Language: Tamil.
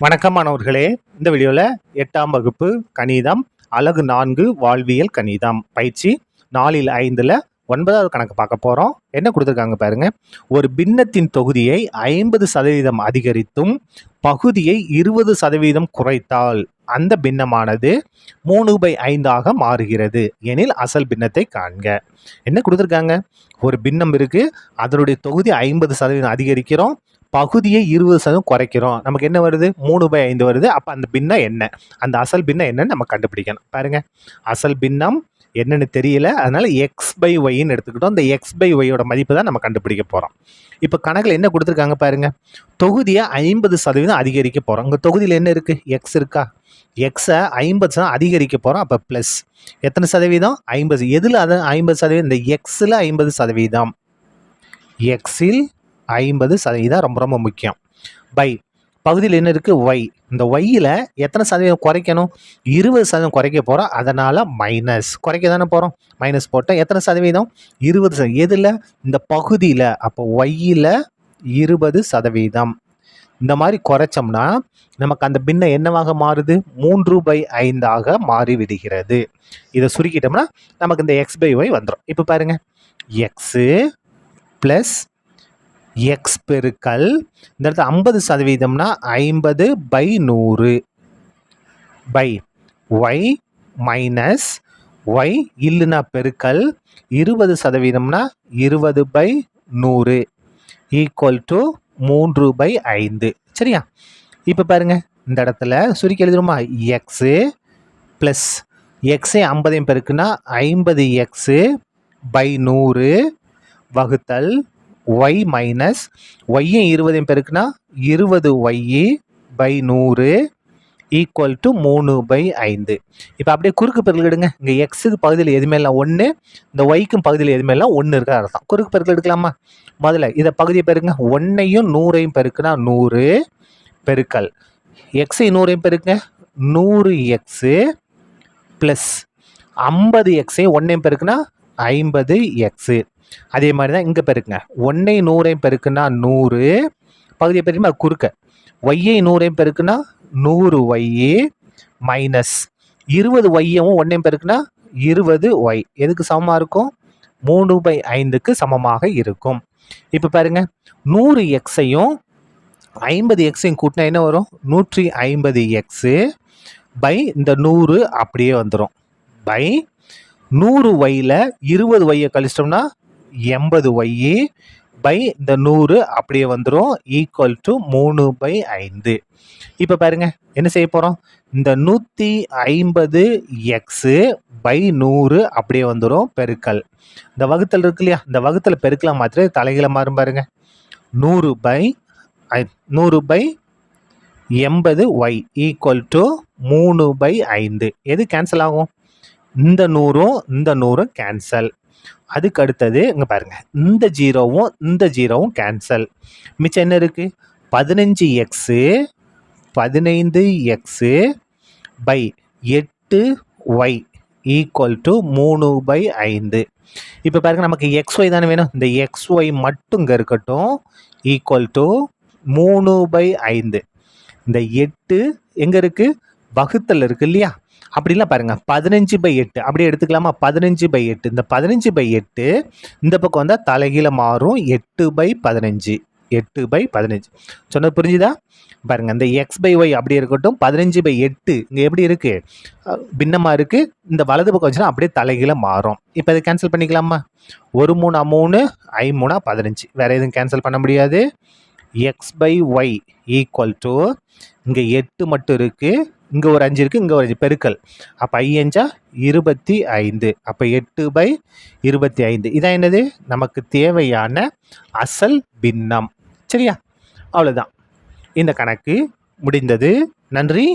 வணக்கம் மாணவர்களே. இந்த வீடியோவில் 8ஆம் வகுப்பு கணிதம் அலகு 4 வாழ்வியல் கணிதம் பயிற்சி 4ல் 5ல் 9வது கணக்கு பார்க்க போகிறோம். என்ன கொடுத்துருக்காங்க பாருங்க. ஒரு பின்னத்தின் தொகுதியை 50% அதிகரித்தும் பகுதியை 20% குறைத்தால் அந்த பின்னமானது 3/5 மாறுகிறது எனில் அசல் பின்னத்தை காண்க. என்ன கொடுத்துருக்காங்க? ஒரு பின்னம் இருக்கு, அதனுடைய தொகுதி 50% அதிகரிக்கிறோம், பகுதியை 20% குறைக்கிறோம். நமக்கு என்ன வருது? 3/5 வருது. அப்போ அந்த பின்னம் என்ன? அந்த அசல் பின்னம் என்னன்னு நம்ம கண்டுபிடிக்கணும். பாருங்க, அசல் பின்னம் என்னன்னு தெரியல, அதனால x/yன்னு எடுத்துக்கிட்டோம். இந்த x/yயோட மதிப்பு தான் நம்ம கண்டுபிடிக்க போகிறோம். இப்போ கணக்கில் என்ன கொடுத்துருக்காங்க பாருங்க. தொகுதியை 50% அதிகரிக்க போகிறோம். உங்கள் தொகுதியில் என்ன இருக்குது? எக்ஸ் இருக்கா? எக்ஸை 50% அதிகரிக்க போகிறோம். அப்போ ப்ளஸ் எத்தனை சதவீதம்? 50. எதில் அது 50%? இந்த எக்ஸில் 50%. எக்ஸில் 50% ரொம்ப ரொம்ப முக்கியம். பை பகுதியில் என்ன இருக்குது? ஒய். இந்த ஒய்யில் எத்தனை சதவீதம் குறைக்கணும்? 20% குறைக்க போகிறோம். அதனால் மைனஸ் குறைக்க தானே போகிறோம். மைனஸ் போட்டால் எத்தனை சதவீதம்? 20%. எதில்? இந்த பகுதியில். அப்போ ஒய்யில் 20%. இந்த மாதிரி குறைச்சோம்னா நமக்கு அந்த பின்னம் என்னவாக மாறுது? 3/5 மாறி விடுகிறது. இதை சுருக்கிட்டோம்னா நமக்கு இந்த x/y வந்துடும். இப்போ பாருங்க, எக்ஸு ப்ளஸ் எக்ஸ் பெருக்கல் இந்த இடத்துல 50%னா 50/100 பை ஒய் மைனஸ் ஒய் இல்லைனா பெருக்கல் 20%னா 20/100 ஈக்குவல் டு 3/5. சரியா? இப்போ பாருங்க, இந்த இடத்துல சுருக்கி எழுதுருமா? எக்ஸு ப்ளஸ் எக்ஸே 50 பெருக்குன்னா 50x/100 வகுத்தல் ஒய் மைனஸ் ஒய்யை 20 பெருக்குன்னா 20y/100 ஈக்குவல் டு 3/5. இப்போ அப்படியே குறுக்கு பெருக்கல் எடுங்க. இங்கே எக்ஸுக்கு பகுதியில் எதுவுமே இல்லை 1, இந்த ஒய்க்கும் பகுதியில் எதுவுமே இல்லை 1 இருக்கிற அர்த்தம். குறுக்கு பெருக்கல் எடுக்கலாமா? முதல்ல இதை பகுதியை பெருங்க. 1ஐயும் 100ஐயும் பெருக்குன்னா 100 பெருக்கல் எக்ஸை 100ஐயும் பெருக்குங்க 100x ப்ளஸ் 50xஐயும் 1ஐயும் பெருக்குன்னா 50x. அதே மாதிரி தான் இங்கே பெருக்குங்க. 1ஐயும் 100ஐயும் பெருக்குன்னா 100 பகுதியை பெருக்குமா குறுக்க. ஒய்யை 100ஐயும் பெருக்குன்னா 100y மைனஸ் 20yவும் 1ஐயும் பெருக்குன்னா 20y. எதுக்கு சமமாக இருக்கும்? 3/5க்கு சமமாக இருக்கும். இப்போ பாருங்க, 100xஐயும் 50xஐயும் கூட்டினா என்ன வரும்? 150x பை இந்த 100 அப்படியே வந்துடும் பை 100yல 20yயை கழிச்சிட்டோம்னா 80y பை இந்த 100 அப்படியே வந்துடும் ஈக்குவல் டு 3/5. இப்போ பாருங்க, என்ன செய்ய போகிறோம்? இந்த 150x/100 அப்படியே வந்துடும் பெருக்கல் இந்த வகுத்தல் இருக்கு இல்லையா, இந்த வகுத்தல் பெருக்கலாம் மாத்திர தலைகளை மாறும் பாருங்க. 100/80y equal to 3/5. எது கேன்சல் ஆகும்? இந்த 100ம் இந்த 100ம் கேன்சல். அதுக்கு அடுத்தது இங்கே பாருங்க, இந்த 0வும் இந்த 0வும் கேன்சல். மிச்சம் என்ன இருக்கு? 15x by 8y equal to 3/5. இப்போ பாருங்க, நமக்கு xy தானே வேணும். இந்த xy மட்டும் இங்கே இருக்கட்டும் ஈக்குவல் டு 3/5. இந்த 8 எங்கே இருக்குது? வகுத்தல் இருக்கு இல்லையா? அப்படிலாம் பாருங்க, 15/8 அப்படியே எடுத்துக்கலாமா? 15/8. இந்த 15/8 இந்த பக்கம் வந்தால் தலைகீழ மாறும் 8/15. 8/15 சொன்னது புரிஞ்சுதா? பாருங்க, இந்த x/y அப்படியே இருக்கட்டும். 15/8 இங்கே எப்படி இருக்கு? பின்னமாக இருக்கு. இந்த வலது பக்கம் வச்சுன்னா அப்படியே தலைகீழ மாறும். இப்போ இதை கேன்சல் பண்ணிக்கலாமா? 1 3 3 5 3 15. வேற எதுவும் கேன்சல் பண்ண முடியாது. x/y ஈக்குவல் டு இங்கே 8 மட்டும் இருக்கு, இங்கே ஒரு 5 இருக்குது, இங்கே ஒரு 5 பெருக்கல். அப்போ 5 25. அப்போ 8/25. இதான் என்னது? நமக்கு தேவையான அசல் பின்னம். சரியா? அவ்வளோதான். இந்த கணக்கு முடிந்தது. நன்றி.